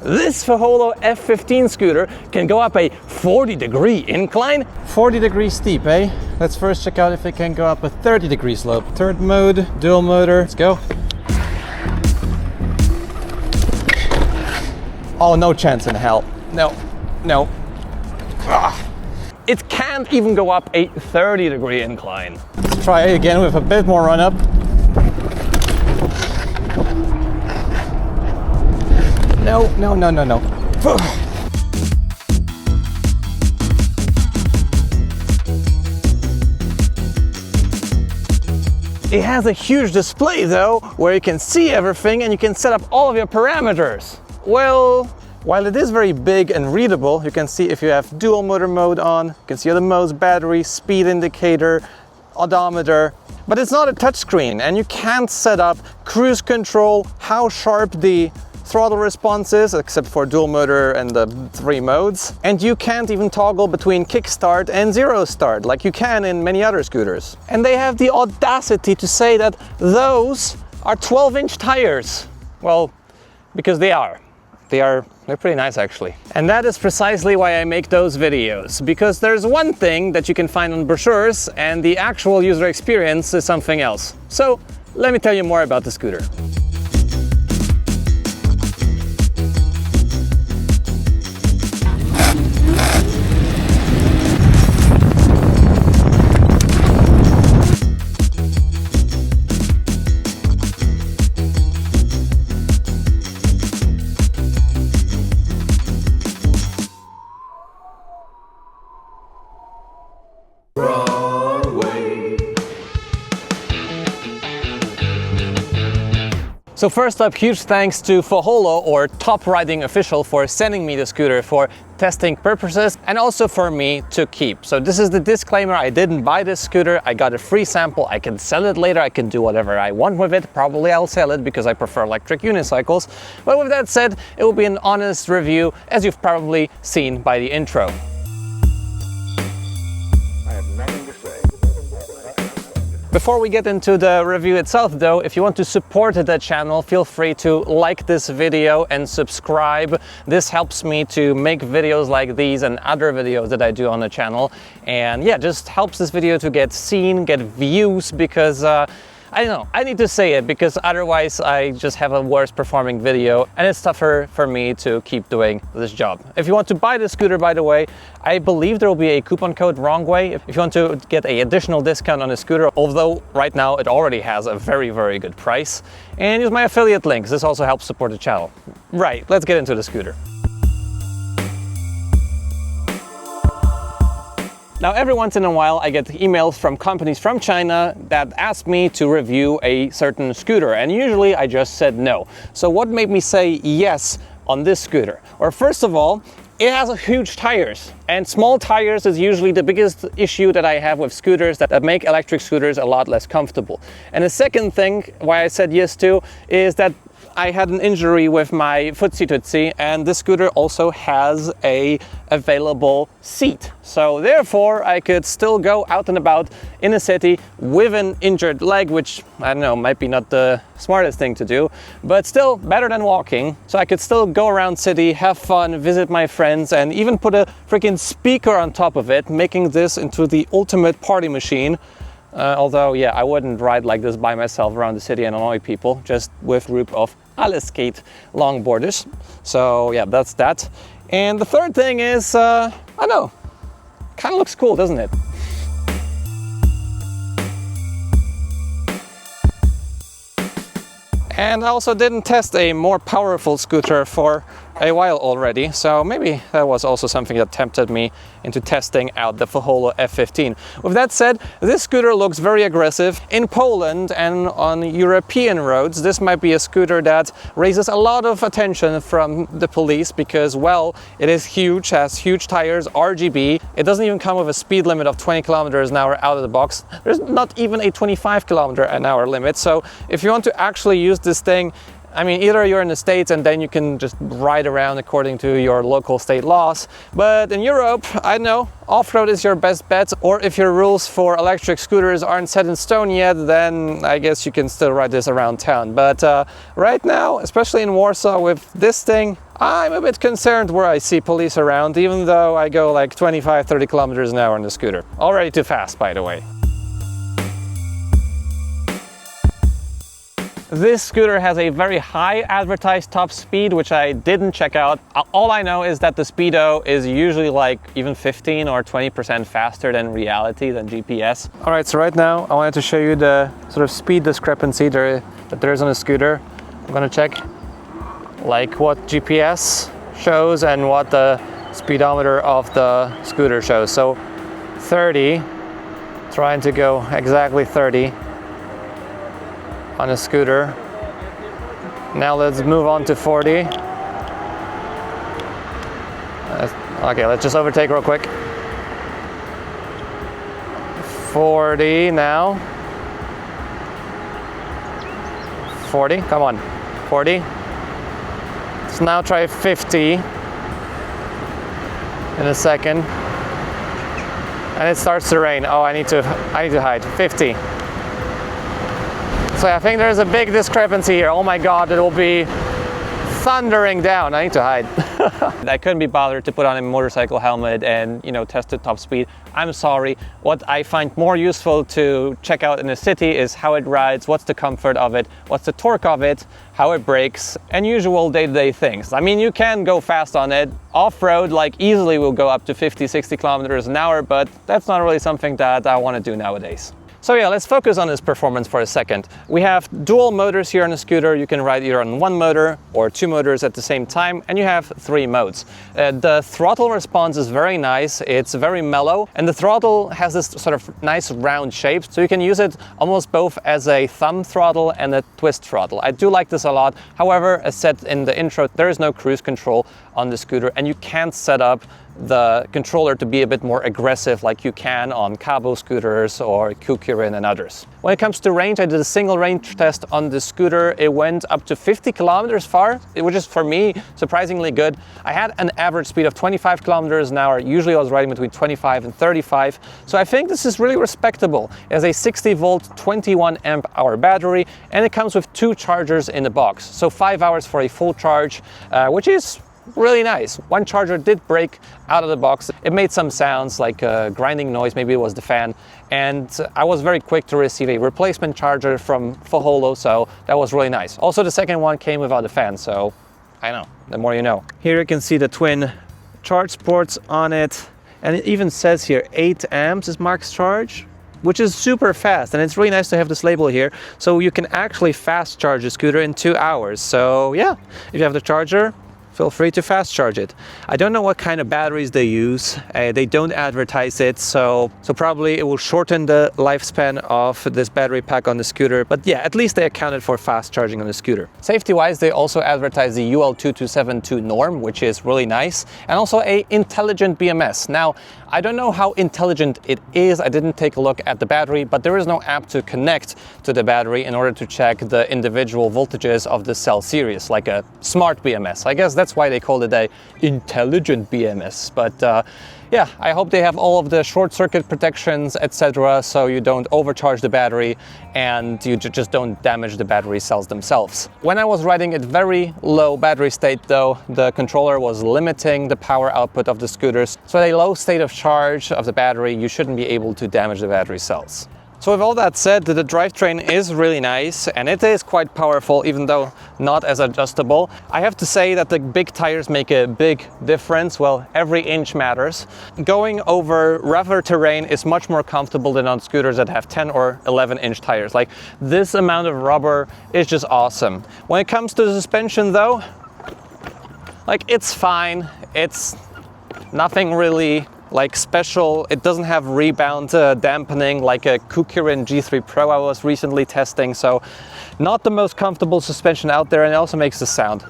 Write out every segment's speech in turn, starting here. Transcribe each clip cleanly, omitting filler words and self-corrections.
This FOHOLO F15 scooter can go up a 40-degree incline. 40 degrees steep, eh? Let's first check out if it can go up a 30-degree slope. Third mode, dual motor, let's go. Oh, no chance in hell. No, no. It can't even go up a 30-degree incline. Let's try again with a bit more run up. No, no, no, no, no. It has a huge display though, where you can see everything and you can set up all of your parameters. Well, while it is very big and readable, you can see if you have dual motor mode on, you can see all the modes, battery, speed indicator, odometer, but it's not a touchscreen and you can't set up cruise control, how sharp the throttle response is, except for dual motor and the 3 modes. And you can't even toggle between kickstart and zero start like you can in many other scooters. And they have the audacity to say that those are 12-inch tires. Well, because they are. They're pretty nice actually. And that is precisely why I make those videos, because there's one thing that you can find on brochures and the actual user experience is something else. So let me tell you more about the scooter. So first up, huge thanks to FOHOLO, or Top Riding Official, for sending me the scooter for testing purposes and also for me to keep. So this is the disclaimer: I didn't buy this scooter, I got a free sample, I can sell it later, I can do whatever I want with it. Probably I'll sell it because I prefer electric unicycles. But with that said, it will be an honest review, as you've probably seen by the intro. Before we get into the review itself though, if you want to support the channel, feel free to like this video and subscribe. This helps me to make videos like these and other videos that I do on the channel. And yeah, just helps this video to get seen, get views, because I don't know, I need to say it because otherwise I just have a worse performing video and it's tougher for me to keep doing this job. If you want to buy the scooter, by the way, I believe there will be a coupon code wrong way if you want to get an additional discount on the scooter, although right now it already has a very, very good price. And use my affiliate links. This also helps support the channel. Right, let's get into the scooter. Now, every once in a while I get emails from companies from China that ask me to review a certain scooter, and usually I just said no. So what made me say yes on this scooter? Well, first of all, it has huge tires, and small tires is usually the biggest issue that I have with scooters that make electric scooters a lot less comfortable. And the second thing why I said yes to is that I had an injury with my footsie tootsie, and this scooter also has a available seat. So therefore I could still go out and about in a city with an injured leg, which I don't know, might be not the smartest thing to do, but still better than walking. So I could still go around city, have fun, visit my friends, and even put a freaking speaker on top of it, making this into the ultimate party machine. Although, yeah, I wouldn't ride like this by myself around the city and annoy people, just with a group of alle skate longboarders. So yeah, that's that. And the third thing is, I don't know, kind of looks cool, doesn't it? And I also didn't test a more powerful scooter for a while already, so maybe that was also something that tempted me into testing out the FOHOLO F15. With that said, this scooter looks very aggressive. In Poland and on European roads, this might be a scooter that raises a lot of attention from the police because, well, it is huge, has huge tires, RGB. It doesn't even come with a speed limit of 20 kilometers an hour out of the box. There's not even a 25 kilometer an hour limit. So if you want to actually use this thing, I mean, either you're in the States and then you can just ride around according to your local state laws. But in Europe, I don't know, off-road is your best bet. Or if your rules for electric scooters aren't set in stone yet, then I guess you can still ride this around town. But right now, especially in Warsaw with this thing, I'm a bit concerned where I see police around, even though I go like 25-30 kilometers an hour on the scooter. Already too fast, by the way. This scooter has a very high advertised top speed, which I didn't check out. All I know is that the speedo is usually like even 15 or 20% faster than reality, than GPS. All right, so right now I wanted to show you the sort of speed discrepancy that there is on a scooter. I'm gonna check like what GPS shows and what the speedometer of the scooter shows. So 30, trying to go exactly 30 on a scooter. Now let's move on to 40. Okay, let's just overtake real quick. 40 now. 40, come on, 40. Let's now try 50 in a second. And it starts to rain. Oh, I need to hide. 50. So I think there's a big discrepancy here. Oh my God, it will be thundering down. I need to hide. I couldn't be bothered to put on a motorcycle helmet and, you know, test the top speed. I'm sorry. What I find more useful to check out in a city is how it rides, what's the comfort of it, what's the torque of it, how it brakes, and usual day-to-day things. I mean, you can go fast on it. Off-road, like, easily will go up to 50-60 kilometers an hour, but that's not really something that I want to do nowadays. So yeah, let's focus on this performance for a second. We have dual motors here on the scooter. You can ride either on one motor or two motors at the same time, and you have 3 modes. The throttle response is very nice. It's very mellow, and the throttle has this sort of nice round shape, so you can use it almost both as a thumb throttle and a twist throttle. I do like this a lot. However, as said in the intro, there is no cruise control on the scooter, and you can't set up the controller to be a bit more aggressive like you can on Cabo scooters or Kukirin and others. When it comes to range, I did a single range test on the scooter. It went up to 50 kilometers far, which is for me surprisingly good. I had an average speed of 25 kilometers an hour. Usually I was riding between 25 and 35. So I think this is really respectable. It has a 60 volt, 21 amp hour battery, and it comes with 2 chargers in the box. So 5 hours for a full charge, which is really nice. One charger did break out of the box. It made some sounds like a grinding noise, maybe it was the fan, and I was very quick to receive a replacement charger from FOHOLO, so that was really nice. Also, the second one came without a fan, so I know, the more you know. Here you can see the twin charge ports on it, and it even says here 8 amps is max charge, which is super fast, and it's really nice to have this label here, so you can actually fast charge a scooter in 2 hours. So yeah, if you have the charger, feel free to fast charge it. I don't know what kind of batteries they use. They don't advertise it, so probably it will shorten the lifespan of this battery pack on the scooter. But yeah, at least they accounted for fast charging on the scooter. Safety-wise, they also advertise the UL 2272 norm, which is really nice, and also a intelligent BMS. Now, I don't know how intelligent it is. I didn't take a look at the battery, but there is no app to connect to the battery in order to check the individual voltages of the cell series, like a smart BMS. I guess that's why they called it a intelligent BMS. But yeah, I hope they have all of the short circuit protections, etc., so you don't overcharge the battery and you just don't damage the battery cells themselves. When I was riding at very low battery state though, the controller was limiting the power output of the scooters. So at a low state of charge of the battery, you shouldn't be able to damage the battery cells. So with all that said, the drivetrain is really nice and it is quite powerful, even though not as adjustable. I have to say that the big tires make a big difference. Well, every inch matters. Going over rougher terrain is much more comfortable than on scooters that have 10 or 11 inch tires. Like, this amount of rubber is just awesome. When it comes to the suspension though, like, it's fine. It's nothing really like special. It doesn't have rebound dampening like a Kukirin G3 Pro I was recently testing, so not the most comfortable suspension out there, and it also makes the sound,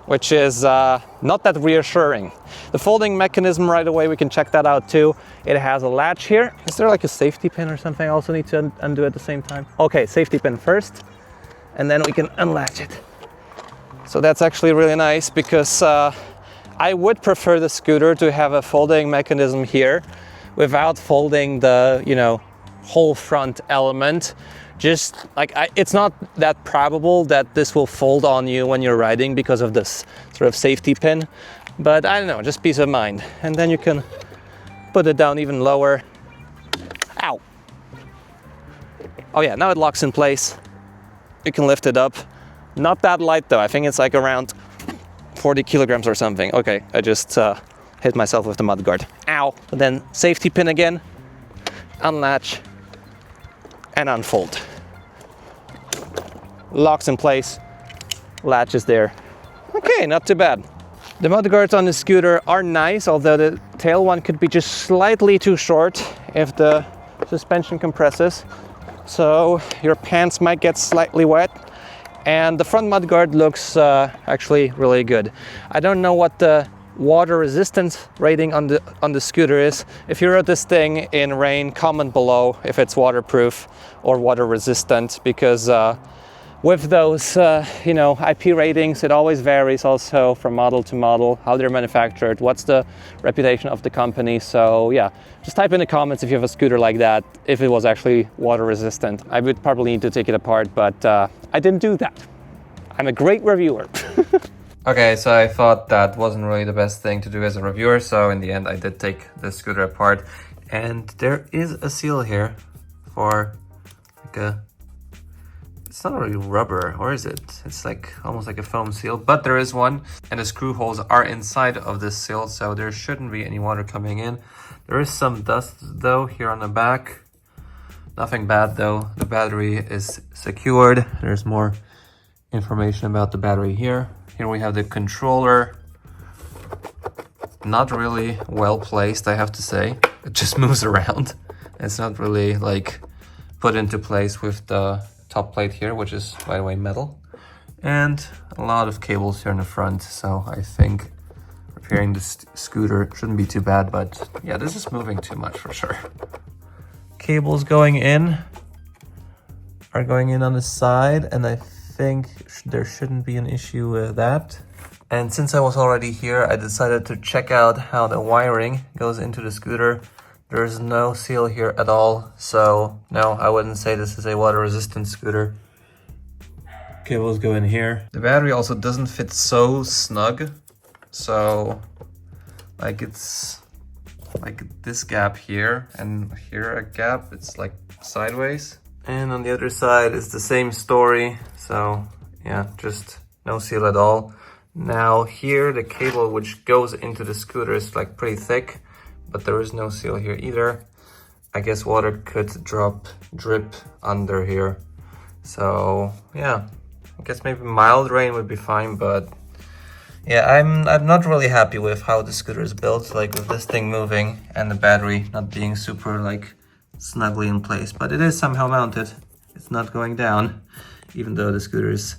which is not that reassuring. The folding mechanism, right away we can check that out too. It has a latch here. Is there like a safety pin or something I also need to undo at the same time? Okay, safety pin first, and then we can unlatch it. So that's actually really nice, because I would prefer the scooter to have a folding mechanism here without folding the, you know, whole front element, Just like, it's not that probable that this will fold on you when you're riding because of this sort of safety pin, but I don't know, just peace of mind. And then you can put it down even lower. Ow. Oh yeah, now it locks in place. You can lift it up. Not that light though, I think it's like around 40 kilograms or something. Okay, I just hit myself with the mudguard. Ow. And then safety pin again, unlatch, and unfold. Locks in place, latch is there. Okay, not too bad. The mudguards on the scooter are nice, although the tail one could be just slightly too short if the suspension compresses. So your pants might get slightly wet. And the front mudguard looks actually really good. I don't know what the water resistance rating on the scooter is. If you rode this thing in rain, comment below if it's waterproof or water resistant, because with those you know, IP ratings, it always varies also from model to model, how they're manufactured, what's the reputation of the company. So yeah, just type in the comments if you have a scooter like that, if it was actually water resistant. I would probably need to take it apart, but I didn't do that. I'm a great reviewer. Okay, so I thought that wasn't really the best thing to do as a reviewer, so in the end I did take the scooter apart, and there is a seal here for like a, it's not really rubber, or is it? It's like almost like a foam seal, but there is one, and the screw holes are inside of this seal, so there shouldn't be any water coming in. There is some dust though here on the back. Nothing bad though. The battery is secured. There's more information about the battery here. Here we have the controller. Not really well placed, I have to say. It just moves around. It's not really like put into place with the top plate here, which is, by the way, metal. And a lot of cables here in the front, so I think repairing this scooter shouldn't be too bad, but yeah, this is moving too much for sure. Cables going in are going in on the side, and I think there shouldn't be an issue with that. And since I was already here, I decided to check out how the wiring goes into the scooter. There's no seal here at all, so no, I wouldn't say this is a water resistant scooter. Cables go in here. The battery also doesn't fit so snug, so like it's like this gap here and here a gap, it's like sideways. And on the other side is the same story, so yeah, just no seal at all. Now here the cable which goes into the scooter is like pretty thick, but there is no seal here either. I guess water could drip under here. So yeah, I guess maybe mild rain would be fine, but yeah, I'm not really happy with how the scooter is built, like with this thing moving and the battery not being super like snugly in place, but it is somehow mounted. It's not going down, even though the scooter is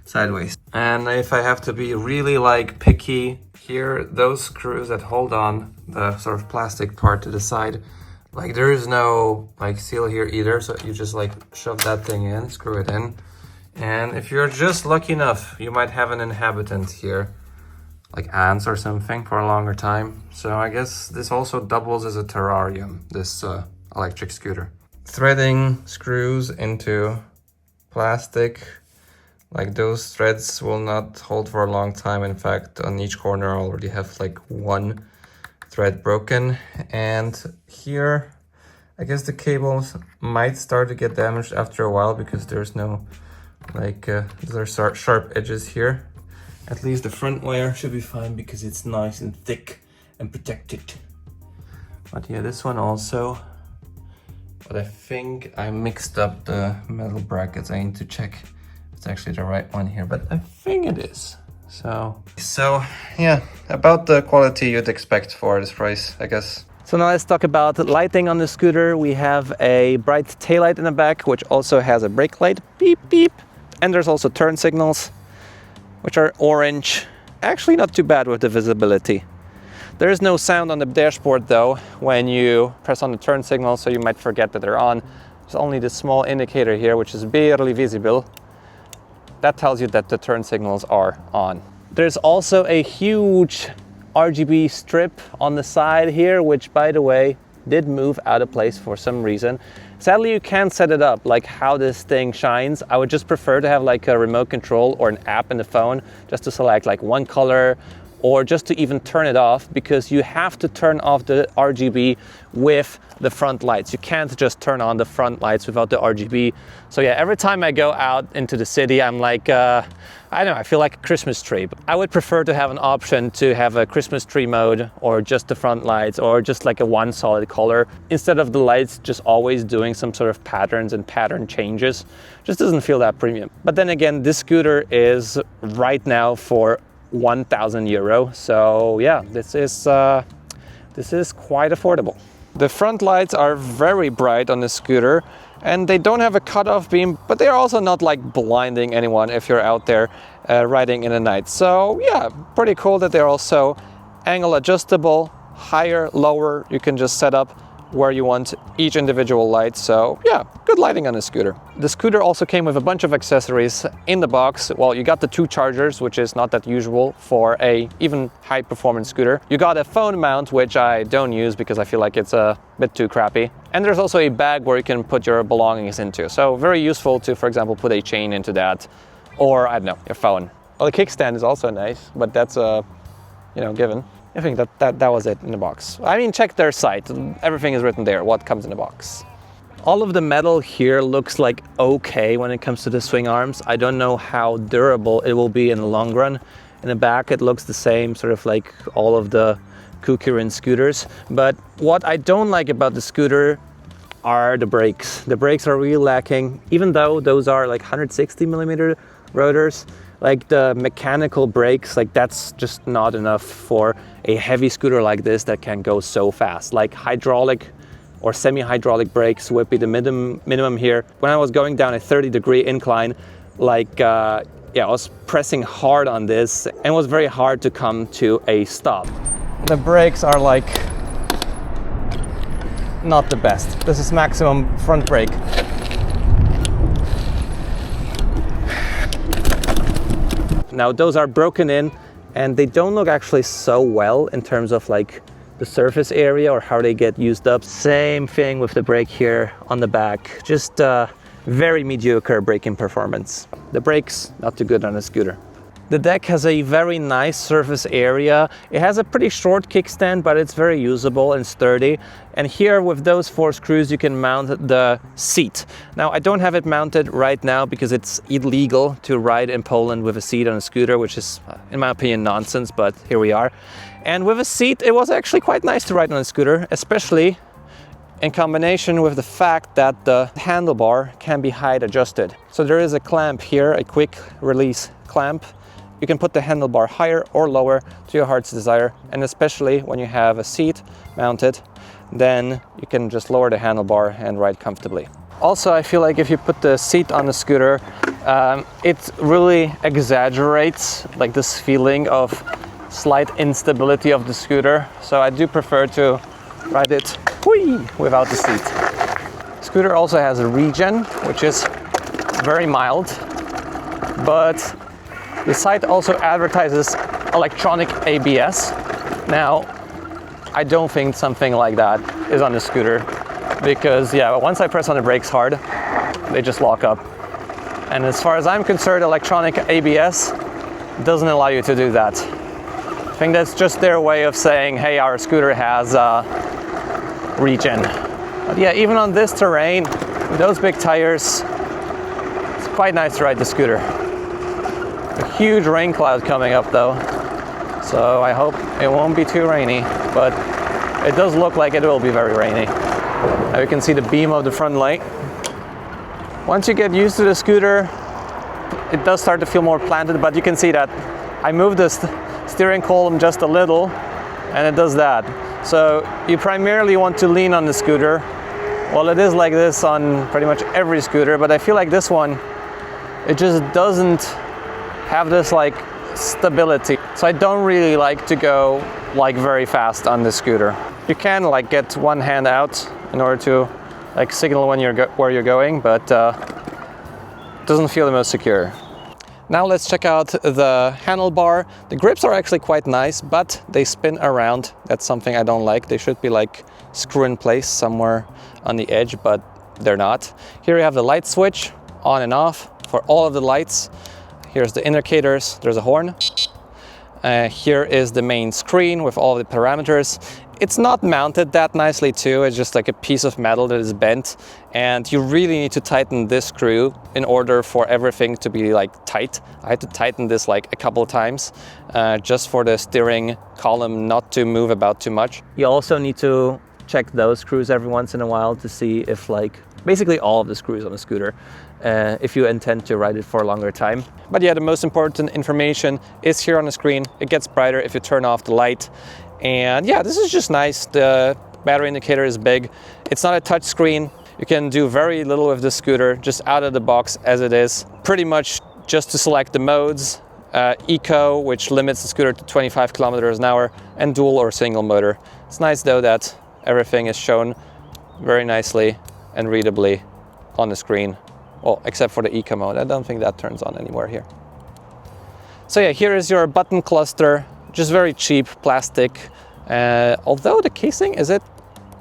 sideways. And if I have to be really like picky here, those screws that hold on the sort of plastic part to the side, like there is no like seal here either, so you just like shove that thing in, screw it in, and if you're just lucky enough, you might have an inhabitant here, like ants or something, for a longer time. So I guess this also doubles as a terrarium, this electric scooter. Threading screws into plastic, like those threads will not hold for a long time. In fact, on each corner I already have like one thread broken. And here, I guess the cables might start to get damaged after a while because there's no like, there's sharp edges here. At least the front wire should be fine because it's nice and thick and protected. But yeah, this one also. But I think I mixed up the metal brackets. I need to check if it's actually the right one here, but I think it is. So yeah, about the quality you'd expect for this price, I guess. So now let's talk about the lighting on the scooter. We have a bright taillight in the back, which also has a brake light, beep, beep. And there's also turn signals, which are orange. Actually not too bad with the visibility. There is no sound on the dashboard though when you press on the turn signal, so you might forget that they're on. There's only this small indicator here, which is barely visible. That tells you that the turn signals are on. There's also a huge RGB strip on the side here, which, by the way, did move out of place for some reason. Sadly, you can't set it up like how this thing shines. I would just prefer to have like a remote control or an app in the phone just to select like one color, or just to even turn it off, because you have to turn off the RGB with the front lights. You can't just turn on the front lights without the RGB. So yeah, every time I go out into the city, I'm like, I don't know, I feel like a Christmas tree. I would prefer to have an option to have a Christmas tree mode, or just the front lights, or just like a one solid color, instead of the lights just always doing some sort of patterns and pattern changes. Just doesn't feel that premium. But then again, this scooter is right now for 1,000 euro. So yeah, this is quite affordable. The front lights are very bright on the scooter, and they don't have a cutoff beam, but they're also not like blinding anyone if you're out there riding in the night. So yeah, pretty cool that they're also angle adjustable, higher, lower. You can just set up where you want each individual light. So yeah, good lighting on the scooter. The scooter also came with a bunch of accessories in the box. Well, you got the 2 chargers, which is not that usual for a even high performance scooter. You got a phone mount, which I don't use because I feel like it's a bit too crappy. And there's also a bag where you can put your belongings into. So very useful to, for example, put a chain into that, or I don't know, your phone. Well, the kickstand is also nice, but that's a, given. I think that was it in the box. I mean, check their site. Everything is written there, what comes in the box. All of the metal here looks like okay when it comes to the swing arms. I don't know how durable it will be in the long run. In the back, it looks the same, sort of like all of the Kukirin scooters. But what I don't like about the scooter are the brakes. The brakes are really lacking, even though those are like 160 millimeter rotors. Like the mechanical brakes, like that's just not enough for a heavy scooter like this that can go so fast. Like hydraulic or semi-hydraulic brakes would be the minimum here. When I was going down a 30-degree incline, like I was pressing hard on this, and it was very hard to come to a stop. The brakes are like not the best. This is maximum front brake. Now those are broken in, and they don't look actually so well in terms of like the surface area or how they get used up. Same thing with the brake here on the back. Just very mediocre braking performance. The brakes, not too good on a scooter. The deck has a very nice surface area. It has a pretty short kickstand, but it's very usable and sturdy. And here with those 4 screws, you can mount the seat. Now, I don't have it mounted right now because it's illegal to ride in Poland with a seat on a scooter, which is, in my opinion, nonsense, but here we are. And with a seat, it was actually quite nice to ride on a scooter, especially in combination with the fact that the handlebar can be height adjusted. So there is a clamp here, a quick release clamp. You can put the handlebar higher or lower to your heart's desire. And especially when you have a seat mounted, then you can just lower the handlebar and ride comfortably. Also, I feel like if you put the seat on the scooter, it really exaggerates like this feeling of slight instability of the scooter. So I do prefer to ride it without the seat. Scooter also has a regen, which is very mild, but the site also advertises electronic ABS. Now, I don't think something like that is on the scooter because, yeah, once I press on the brakes hard, they just lock up. And as far as I'm concerned, electronic ABS doesn't allow you to do that. I think that's just their way of saying, hey, our scooter has regen. But yeah, even on this terrain, with those big tires, it's quite nice to ride the scooter. A huge rain cloud coming up though, so I hope it won't be too rainy, but it does look like it will be very rainy. Now you can see the beam of the front light. Once you get used to the scooter, it does start to feel more planted, but you can see that I moved the steering column just a little and it does that. So you primarily want to lean on the scooter. Well, it is like this on pretty much every scooter, but I feel like this one, it just doesn't have this like stability. So I don't really like to go like very fast on the scooter. You can like get one hand out in order to like signal when you're where you're going, but it doesn't feel the most secure. Now let's check out the handlebar. The grips are actually quite nice, but they spin around. That's something I don't like. They should be like screw in place somewhere on the edge, but they're not. Here you have the light switch, on and off for all of the lights. Here's the indicators, there's a horn. Here is the main screen with all the parameters. It's not mounted that nicely too, it's just like a piece of metal that is bent, and you really need to tighten this screw in order for everything to be like tight. I had to tighten this like a couple of times just for the steering column not to move about too much. You also need to check those screws every once in a while to see if like basically all of the screws on a scooter if you intend to ride it for a longer time. But yeah, the most important information is here on the screen. It gets brighter if you turn off the light. And yeah, this is just nice. The battery indicator is big. It's not a touch screen. You can do very little with this scooter, just out of the box as it is. Pretty much just to select the modes, eco, which limits the scooter to 25 kilometers an hour, and dual or single motor. It's nice though that everything is shown very nicely and readably on the screen. Well, except for the eco mode. I don't think that turns on anymore here. So yeah, here is your button cluster. Just very cheap plastic, although the casing, is it?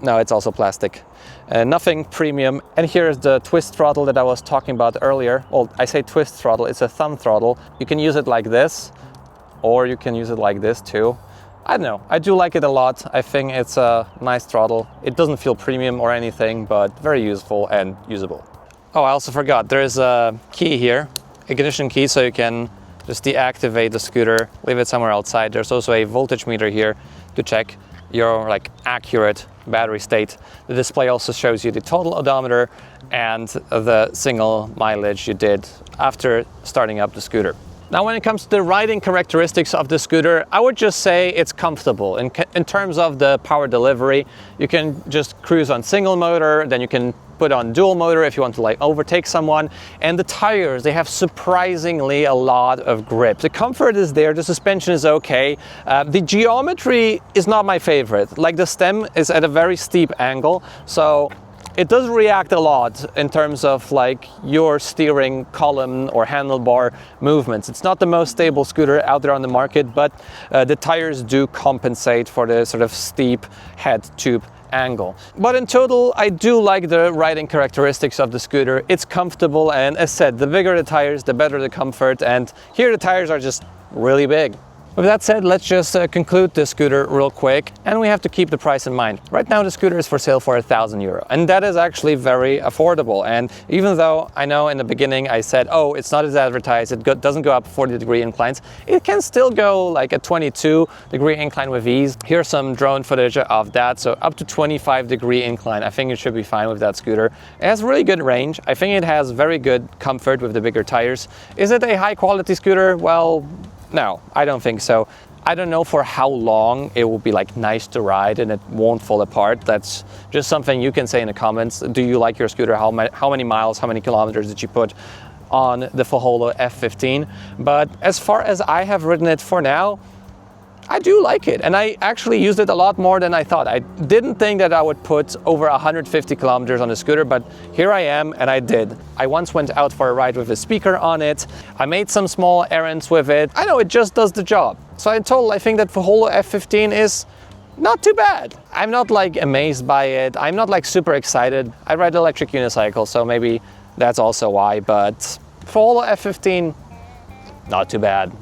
No, it's also plastic. Nothing premium. And here's the twist throttle that I was talking about earlier. Well, I say twist throttle, it's a thumb throttle. You can use it like this, or you can use it like this too. I don't know, I do like it a lot. I think it's a nice throttle. It doesn't feel premium or anything, but very useful and usable. Oh, I also forgot, there is a key here, ignition key, so you can just deactivate the scooter, leave it somewhere outside. There's also a voltage meter here to check your like accurate battery state. The display also shows you the total odometer and the single mileage you did after starting up the scooter. Now, when it comes to the riding characteristics of the scooter, I would just say it's comfortable. In terms of the power delivery, you can just cruise on single motor, then you can put on dual motor if you want to like overtake someone. And the tires, they have surprisingly a lot of grip. The comfort is there, the suspension is okay. The geometry is not my favorite. Like the stem is at a very steep angle, so it does react a lot in terms of like your steering column or handlebar movements. It's not the most stable scooter out there on the market, but the tires do compensate for the sort of steep head tube angle. But in total, I do like the riding characteristics of the scooter. It's comfortable, and as said, the bigger the tires, the better the comfort, and here the tires are just really big. With that said, let's just conclude this scooter real quick, and we have to keep the price in mind. Right now the scooter is for sale for €1,000, and that is actually very affordable. And even though I know in the beginning I said, oh, it's not as advertised, it doesn't go up 40-degree inclines, it can still go like a 22-degree incline with ease. Here's some drone footage of that, so up to 25-degree incline. I think it should be fine with that scooter. It has really good range. I think it has very good comfort with the bigger tires. Is it a high-quality scooter? Well, no, I don't think so. I don't know for how long it will be like nice to ride and it won't fall apart. That's just something you can say in the comments. Do you like your scooter? How many miles, how many kilometers did you put on the FOHOLO F15? But as far as I have ridden it for now, I do like it, and I actually used it a lot more than I thought. I didn't think that I would put over 150 kilometers on the scooter, but here I am, and I did. I once went out for a ride with a speaker on it. I made some small errands with it. I know it just does the job. So in total, I think that FOHOLO F15 is not too bad. I'm not like amazed by it. I'm not like super excited. I ride electric unicycle, so maybe that's also why, but FOHOLO F15, not too bad.